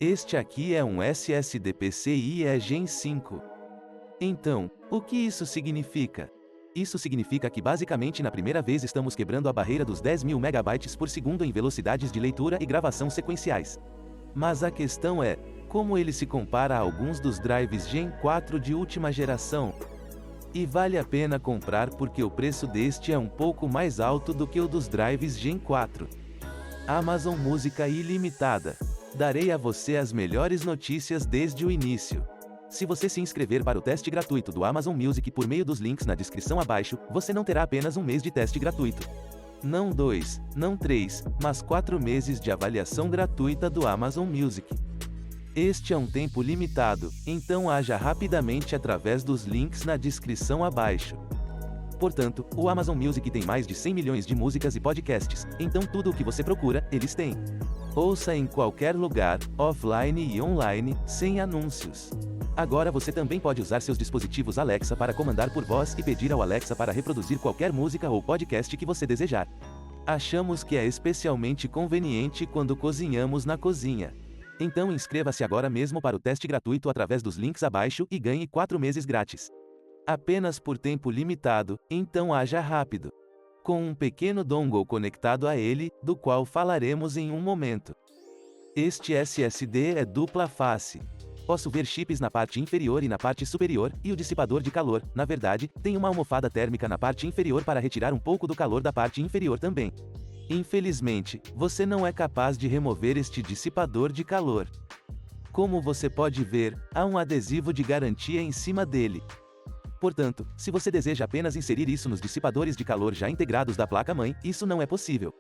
Este aqui é um SSD PCIe Gen 5. Então, o que isso significa? Isso significa que basicamente na primeira vez estamos quebrando a barreira dos 10.000 MB por segundo em velocidades de leitura e gravação sequenciais. Mas a questão é, como ele se compara a alguns dos drives Gen 4 de última geração? E vale a pena comprar porque o preço deste é um pouco mais alto do que o dos drives Gen 4. Amazon Música Ilimitada. Darei a você as melhores notícias desde o início. Se você se inscrever para o teste gratuito do Amazon Music por meio dos links na descrição abaixo, você não terá apenas um mês de teste gratuito. Não 2, não 3, mas 4 meses de avaliação gratuita do Amazon Music. Este é um tempo limitado, então haja rapidamente através dos links na descrição abaixo. Portanto, o Amazon Music tem mais de 100 milhões de músicas e podcasts, então tudo o que você procura, eles têm. Ouça em qualquer lugar, offline e online, sem anúncios. Agora você também pode usar seus dispositivos Alexa para comandar por voz e pedir ao Alexa para reproduzir qualquer música ou podcast que você desejar. Achamos que é especialmente conveniente quando cozinhamos na cozinha. Então inscreva-se agora mesmo para o teste gratuito através dos links abaixo e ganhe 4 meses grátis. Apenas por tempo limitado, então haja rápido. Com um pequeno dongle conectado a ele, do qual falaremos em um momento. Este SSD é dupla face. Posso ver chips na parte inferior e na parte superior, e o dissipador de calor, na verdade, tem uma almofada térmica na parte inferior para retirar um pouco do calor da parte inferior também. Infelizmente, você não é capaz de remover este dissipador de calor. Como você pode ver, há um adesivo de garantia em cima dele. Portanto, se você deseja apenas inserir isso nos dissipadores de calor já integrados da placa-mãe, isso não é possível.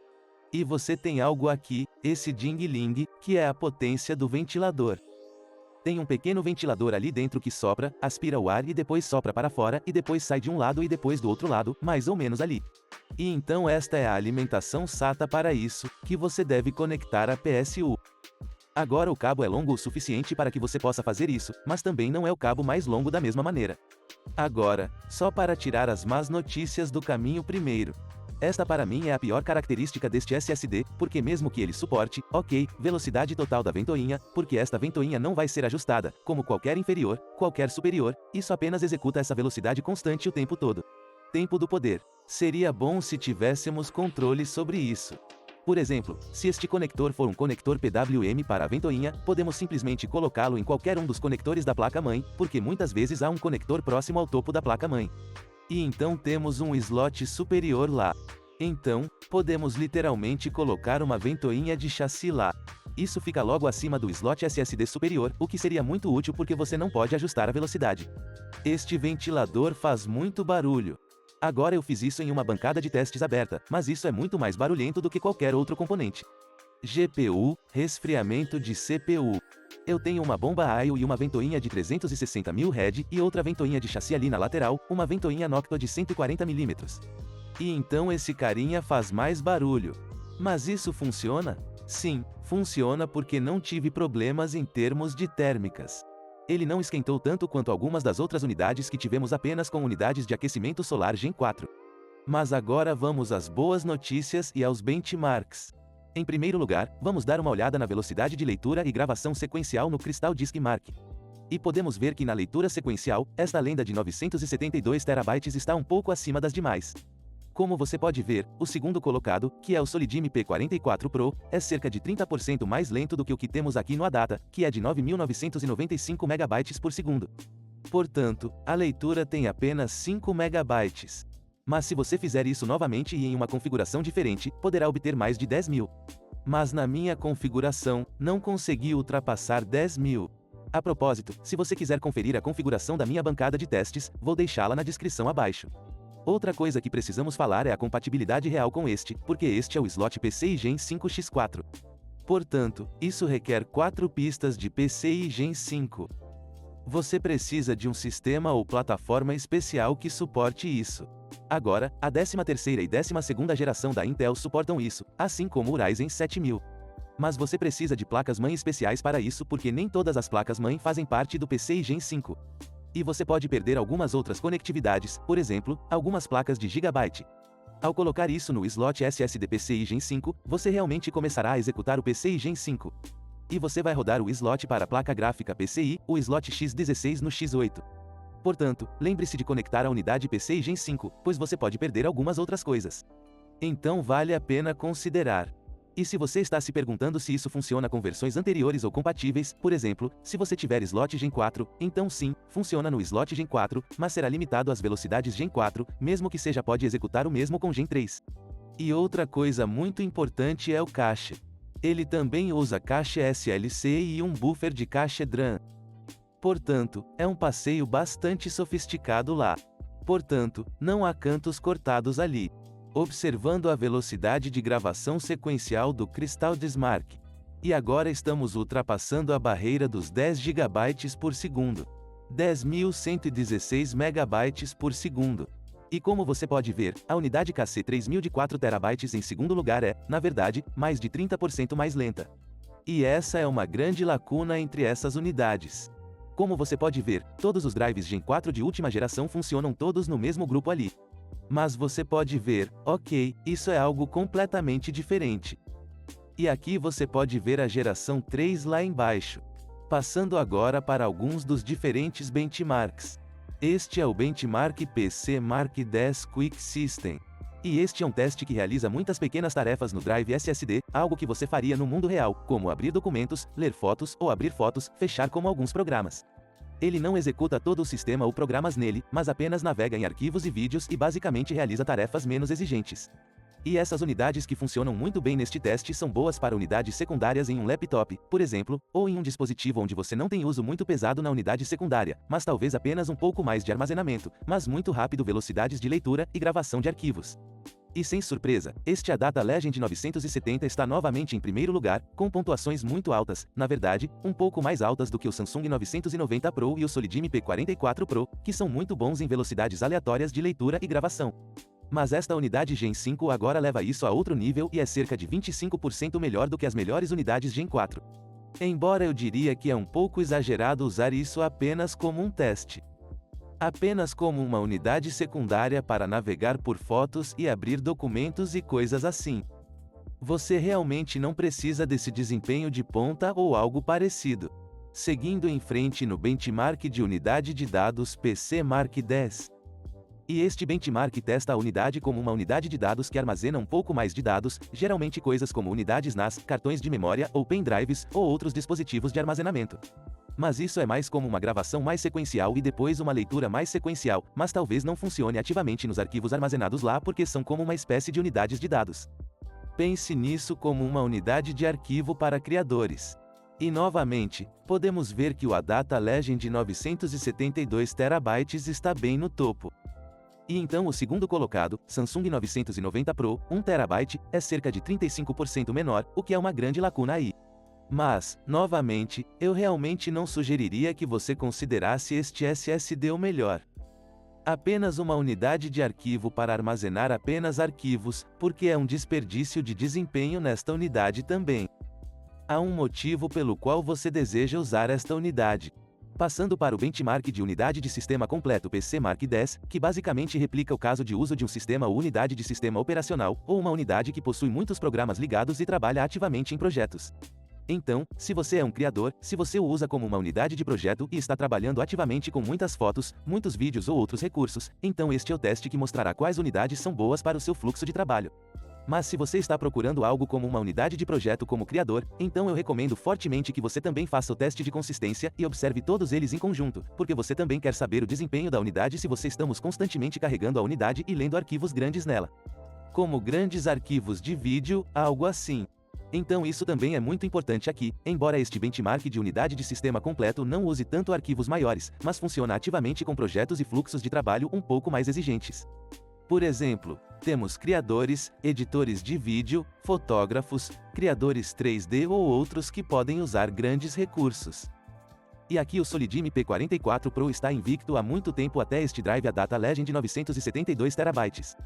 E você tem algo aqui, esse ding-ling, que é a potência do ventilador. Tem um pequeno ventilador ali dentro que sopra, aspira o ar e depois sopra para fora e depois sai de um lado e depois do outro lado, mais ou menos ali. E então esta é a alimentação SATA para isso, que você deve conectar a PSU. Agora o cabo é longo o suficiente para que você possa fazer isso, mas também não é o cabo mais longo da mesma maneira. Agora, só para tirar as más notícias do caminho primeiro. Esta para mim é a pior característica deste SSD, porque mesmo que ele suporte, velocidade total da ventoinha, porque esta ventoinha não vai ser ajustada, como qualquer inferior, qualquer superior, isso apenas executa essa velocidade constante o tempo todo. Tempo do poder. Seria bom se tivéssemos controle sobre isso. Por exemplo, se este conector for um conector PWM para a ventoinha, podemos simplesmente colocá-lo em qualquer um dos conectores da placa-mãe, porque muitas vezes há um conector próximo ao topo da placa-mãe. E então temos um slot superior lá. Então, podemos literalmente colocar uma ventoinha de chassi lá. Isso fica logo acima do slot SSD superior, o que seria muito útil porque você não pode ajustar a velocidade. Este ventilador faz muito barulho. Agora eu fiz isso em uma bancada de testes aberta, mas isso é muito mais barulhento do que qualquer outro componente. GPU, resfriamento de CPU. Eu tenho uma bomba I/O e uma ventoinha de 360.000 head e outra ventoinha de chassi ali na lateral, uma ventoinha Noctua de 140 mm. E então esse carinha faz mais barulho. Mas isso funciona? Sim, funciona porque não tive problemas em termos de térmicas. Ele não esquentou tanto quanto algumas das outras unidades que tivemos apenas com unidades de aquecimento solar Gen 4. Mas agora vamos às boas notícias e aos benchmarks. Em primeiro lugar, vamos dar uma olhada na velocidade de leitura e gravação sequencial no Crystal Disk Mark. E podemos ver que na leitura sequencial, esta lenda de 972 TB está um pouco acima das demais. Como você pode ver, o segundo colocado, que é o Solidime P44 Pro, é cerca de 30% mais lento do que o que temos aqui no ADATA, que é de 9.995 MB por segundo. Portanto, a leitura tem apenas 5 MB. Mas se você fizer isso novamente e em uma configuração diferente, poderá obter mais de 10.000. Mas na minha configuração, não consegui ultrapassar 10.000. A propósito, se você quiser conferir a configuração da minha bancada de testes, vou deixá-la na descrição abaixo. Outra coisa que precisamos falar é a compatibilidade real com este, porque este é o slot PCI Gen 5x4. Portanto, isso requer 4 pistas de PCI Gen 5. Você precisa de um sistema ou plataforma especial que suporte isso. Agora, a 13ª e 12ª geração da Intel suportam isso, assim como o Ryzen 7000. Mas você precisa de placas-mãe especiais para isso porque nem todas as placas-mãe fazem parte do PCI Gen 5. E você pode perder algumas outras conectividades, por exemplo, algumas placas de Gigabyte. Ao colocar isso no slot SSD PCI Gen 5, você realmente começará a executar o PCI Gen 5. E você vai rodar o slot para a placa gráfica PCI, o slot X16 no X8. Portanto, lembre-se de conectar a unidade PCI Gen 5, pois você pode perder algumas outras coisas. Então vale a pena considerar. E se você está se perguntando se isso funciona com versões anteriores ou compatíveis, por exemplo, se você tiver slot Gen 4, então sim, funciona no slot Gen 4, mas será limitado às velocidades Gen 4, mesmo que seja pode executar o mesmo com Gen 3. E outra coisa muito importante é o cache. Ele também usa cache SLC e um buffer de cache DRAM. Portanto, é um passeio bastante sofisticado lá. Portanto, não há cantos cortados ali. Observando a velocidade de gravação sequencial do Crystal Mark. E agora estamos ultrapassando a barreira dos 10 GB por segundo. 10.116 MB por segundo. E como você pode ver, a unidade KC3000 de 4 TB em segundo lugar é, na verdade, mais de 30% mais lenta. E essa é uma grande lacuna entre essas unidades. Como você pode ver, todos os drives Gen 4 de última geração funcionam todos no mesmo grupo ali. Mas você pode ver, ok, isso é algo completamente diferente. E aqui você pode ver a geração 3 lá embaixo. Passando agora para alguns dos diferentes benchmarks. Este é o benchmark PC Mark X Quick System. E este é um teste que realiza muitas pequenas tarefas no drive SSD, algo que você faria no mundo real, como abrir documentos, ler fotos ou abrir fotos, fechar como alguns programas. Ele não executa todo o sistema ou programas nele, mas apenas navega em arquivos e vídeos e basicamente realiza tarefas menos exigentes. E essas unidades que funcionam muito bem neste teste são boas para unidades secundárias em um laptop, por exemplo, ou em um dispositivo onde você não tem uso muito pesado na unidade secundária, mas talvez apenas um pouco mais de armazenamento, mas muito rápido velocidades de leitura e gravação de arquivos. E sem surpresa, este Adata Legend 970 está novamente em primeiro lugar, com pontuações muito altas, na verdade, um pouco mais altas do que o Samsung 990 Pro e o Solidym P44 Pro, que são muito bons em velocidades aleatórias de leitura e gravação. Mas esta unidade Gen 5 agora leva isso a outro nível e é cerca de 25% melhor do que as melhores unidades Gen 4. Embora eu diria que é um pouco exagerado usar isso apenas como um teste. Apenas como uma unidade secundária para navegar por fotos e abrir documentos e coisas assim. Você realmente não precisa desse desempenho de ponta ou algo parecido. Seguindo em frente no benchmark de unidade de dados PC Mark X. E este benchmark testa a unidade como uma unidade de dados que armazena um pouco mais de dados, geralmente coisas como unidades NAS, cartões de memória ou pendrives ou outros dispositivos de armazenamento. Mas isso é mais como uma gravação mais sequencial e depois uma leitura mais sequencial, mas talvez não funcione ativamente nos arquivos armazenados lá porque são como uma espécie de unidades de dados. Pense nisso como uma unidade de arquivo para criadores. E novamente, podemos ver que o Adata Legend 972 TB está bem no topo. E então o segundo colocado, Samsung 990 Pro, 1 TB, é cerca de 35% menor, o que é uma grande lacuna aí. Mas, novamente, eu realmente não sugeriria que você considerasse este SSD o melhor. Apenas uma unidade de arquivo para armazenar apenas arquivos, porque é um desperdício de desempenho nesta unidade também. Há um motivo pelo qual você deseja usar esta unidade. Passando para o benchmark de unidade de sistema completo PC Mark X, que basicamente replica o caso de uso de um sistema ou unidade de sistema operacional, ou uma unidade que possui muitos programas ligados e trabalha ativamente em projetos. Então, se você é um criador, se você o usa como uma unidade de projeto e está trabalhando ativamente com muitas fotos, muitos vídeos ou outros recursos, então este é o teste que mostrará quais unidades são boas para o seu fluxo de trabalho. Mas se você está procurando algo como uma unidade de projeto como criador, então eu recomendo fortemente que você também faça o teste de consistência e observe todos eles em conjunto, porque você também quer saber o desempenho da unidade se você estamos constantemente carregando a unidade e lendo arquivos grandes nela. Como grandes arquivos de vídeo, algo assim. Então isso também é muito importante aqui, embora este benchmark de unidade de sistema completo não use tanto arquivos maiores, mas funciona ativamente com projetos e fluxos de trabalho um pouco mais exigentes. Por exemplo, temos criadores, editores de vídeo, fotógrafos, criadores 3D ou outros que podem usar grandes recursos. E aqui o Solidym P44 Pro está invicto há muito tempo até este drive Adata Legend 972 TB.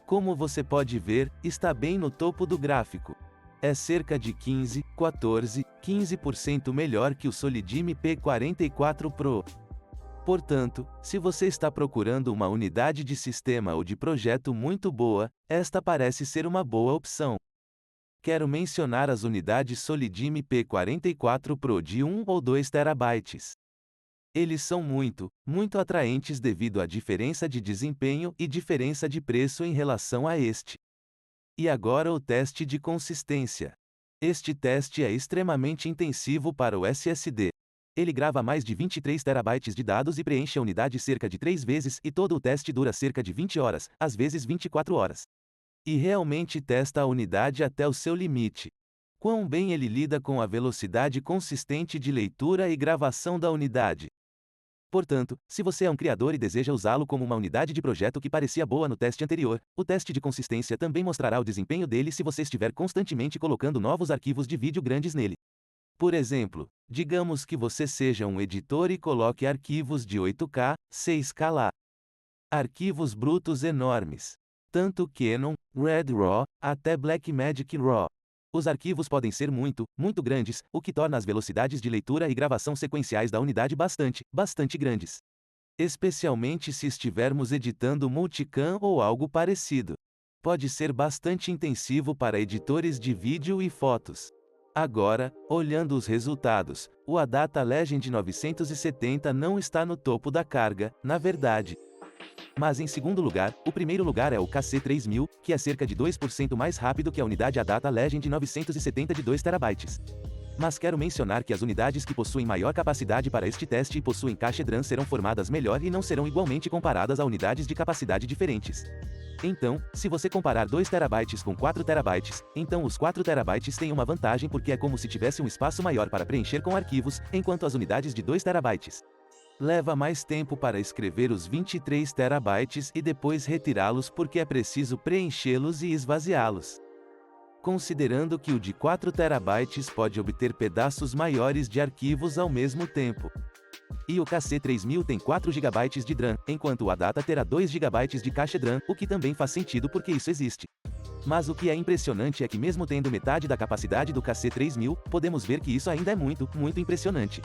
Como você pode ver, está bem no topo do gráfico. É cerca de 15, 14, 15% melhor que o Solidym P44 Pro. Portanto, se você está procurando uma unidade de sistema ou de projeto muito boa, esta parece ser uma boa opção. Quero mencionar as unidades Solidime P44 Pro de 1 ou 2 TB. Eles são muito atraentes devido à diferença de desempenho e diferença de preço em relação a este. E agora o teste de consistência. Este teste é extremamente intensivo para o SSD. Ele grava mais de 23 TB de dados e preenche a unidade cerca de 3 vezes e todo o teste dura cerca de 20 horas, às vezes 24 horas. E realmente testa a unidade até o seu limite. Quão bem ele lida com a velocidade consistente de leitura e gravação da unidade. Portanto, se você é um criador e deseja usá-lo como uma unidade de projeto que parecia boa no teste anterior, o teste de consistência também mostrará o desempenho dele se você estiver constantemente colocando novos arquivos de vídeo grandes nele. Por exemplo, digamos que você seja um editor e coloque arquivos de 8K, 6K lá. Arquivos brutos enormes. Tanto Canon, Red RAW, até Blackmagic RAW. Os arquivos podem ser muito grandes, o que torna as velocidades de leitura e gravação sequenciais da unidade bastante grandes. Especialmente se estivermos editando multicam ou algo parecido. Pode ser bastante intensivo para editores de vídeo e fotos. Agora, olhando os resultados, o Adata Legend 970 não está no topo da carga, na verdade. Mas em segundo lugar, o primeiro lugar é o KC3000, que é cerca de 2% mais rápido que a unidade Adata Legend 970 de 2 TB. Mas quero mencionar que as unidades que possuem maior capacidade para este teste e possuem caixa DRAM serão formadas melhor e não serão igualmente comparadas a unidades de capacidade diferentes. Então, se você comparar 2 TB com 4 TB, então os 4 TB têm uma vantagem porque é como se tivesse um espaço maior para preencher com arquivos, enquanto as unidades de 2 TB leva mais tempo para escrever os 23 TB e depois retirá-los porque é preciso preenchê-los e esvaziá-los. Considerando que o de 4 TB pode obter pedaços maiores de arquivos ao mesmo tempo. E o KC3000 tem 4 GB de DRAM, enquanto o Adata terá 2 GB de caixa DRAM, o que também faz sentido porque isso existe. Mas o que é impressionante é que mesmo tendo metade da capacidade do KC3000, podemos ver que isso ainda é muito impressionante.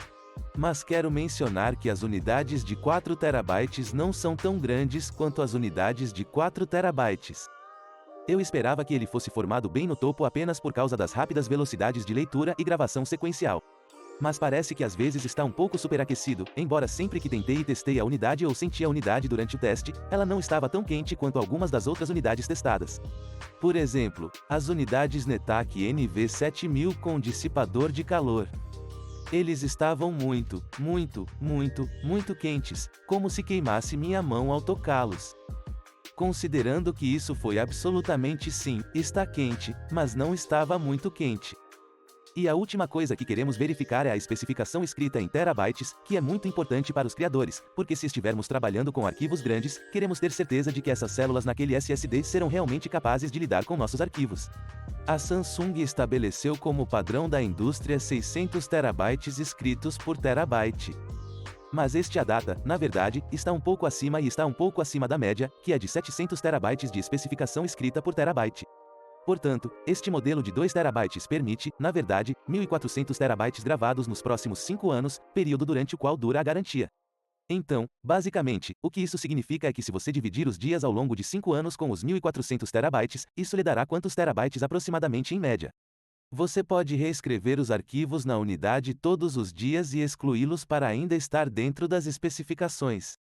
Mas quero mencionar que as unidades de 4 TB não são tão grandes quanto as unidades de 4 TB. Eu esperava que ele fosse formado bem no topo apenas por causa das rápidas velocidades de leitura e gravação sequencial. Mas parece que às vezes está um pouco superaquecido, embora sempre que tentei e testei a unidade ou senti a unidade durante o teste, ela não estava tão quente quanto algumas das outras unidades testadas. Por exemplo, as unidades Netac NV7000 com dissipador de calor. Eles estavam muito quentes, como se queimasse minha mão ao tocá-los. Considerando que isso foi absolutamente sim, está quente, mas não estava muito quente. E a última coisa que queremos verificar é a especificação escrita em terabytes, que é muito importante para os criadores, porque se estivermos trabalhando com arquivos grandes, queremos ter certeza de que essas células naquele SSD serão realmente capazes de lidar com nossos arquivos. A Samsung estabeleceu como padrão da indústria 600 terabytes escritos por terabyte. Mas este Adata, na verdade, está um pouco acima e está um pouco acima da média, que é de 700 terabytes de especificação escrita por terabyte. Portanto, este modelo de 2 TB permite, na verdade, 1.400 TB gravados nos próximos 5 anos, período durante o qual dura a garantia. Então, basicamente, o que isso significa é que se você dividir os dias ao longo de 5 anos com os 1.400 TB, isso lhe dará quantos terabytes aproximadamente em média. Você pode reescrever os arquivos na unidade todos os dias e excluí-los para ainda estar dentro das especificações.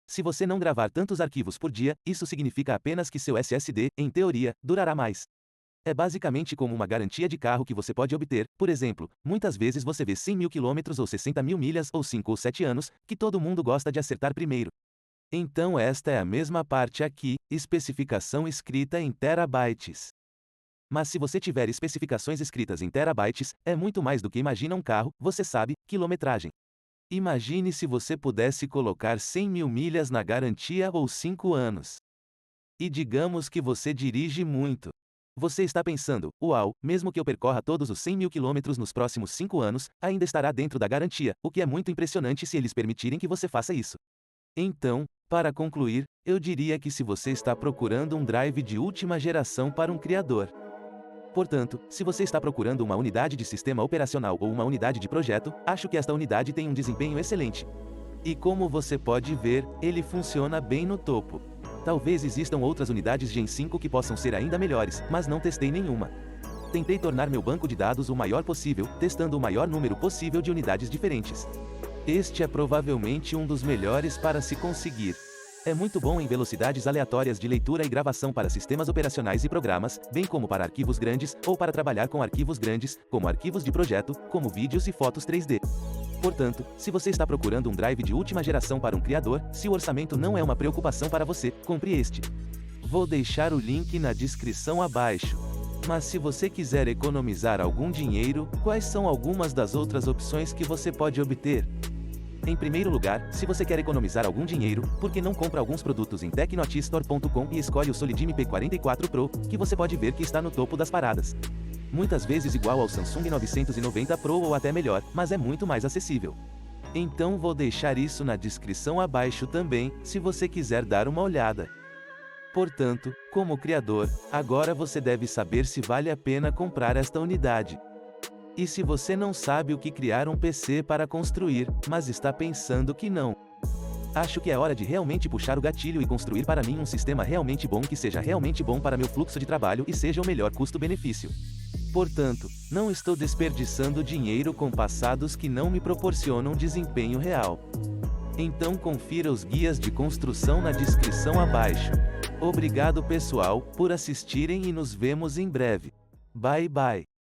Se você não gravar tantos arquivos por dia, isso significa apenas que seu SSD, em teoria, durará mais. É basicamente como uma garantia de carro que você pode obter, por exemplo, muitas vezes você vê 100 mil quilômetros ou 60 mil milhas ou 5 ou 7 anos, que todo mundo gosta de acertar primeiro. Então esta é a mesma parte aqui, especificação escrita em terabytes. Mas se você tiver especificações escritas em terabytes, é muito mais do que imagina um carro, você sabe, quilometragem. Imagine se você pudesse colocar 100 mil milhas na garantia ou 5 anos. E digamos que você dirige muito. Você está pensando, uau, mesmo que eu percorra todos os 100 mil quilômetros nos próximos 5 anos, ainda estará dentro da garantia, o que é muito impressionante se eles permitirem que você faça isso. Então, para concluir, eu diria que se você está procurando um drive de última geração para um criador. Portanto, se você está procurando uma unidade de sistema operacional ou uma unidade de projeto, acho que esta unidade tem um desempenho excelente. E como você pode ver, ele funciona bem no topo. Talvez existam outras unidades Gen 5 que possam ser ainda melhores, mas não testei nenhuma. Tentei tornar meu banco de dados o maior possível, testando o maior número possível de unidades diferentes. Este é provavelmente um dos melhores para se conseguir. É muito bom em velocidades aleatórias de leitura e gravação para sistemas operacionais e programas, bem como para arquivos grandes, ou para trabalhar com arquivos grandes, como arquivos de projeto, como vídeos e fotos 3D. Portanto, se você está procurando um drive de última geração para um criador, se o orçamento não é uma preocupação para você, compre este. Vou deixar o link na descrição abaixo. Mas se você quiser economizar algum dinheiro, quais são algumas das outras opções que você pode obter? Em primeiro lugar, se você quer economizar algum dinheiro, por que não compra alguns produtos em tecnoatistore.com e escolhe o Solid MP44 Pro, que você pode ver que está no topo das paradas. Muitas vezes igual ao Samsung 990 Pro ou até melhor, mas é muito mais acessível. Então vou deixar isso na descrição abaixo também, se você quiser dar uma olhada. Portanto, como criador, agora você deve saber se vale a pena comprar esta unidade. E se você não sabe o que criar um PC para construir, mas está pensando que não. Acho que é hora de realmente puxar o gatilho e construir para mim um sistema realmente bom que seja realmente bom para meu fluxo de trabalho e seja o melhor custo-benefício. Portanto, não estou desperdiçando dinheiro com passados que não me proporcionam desempenho real. Então confira os guias de construção na descrição abaixo. Obrigado pessoal, por assistirem e nos vemos em breve. Bye bye.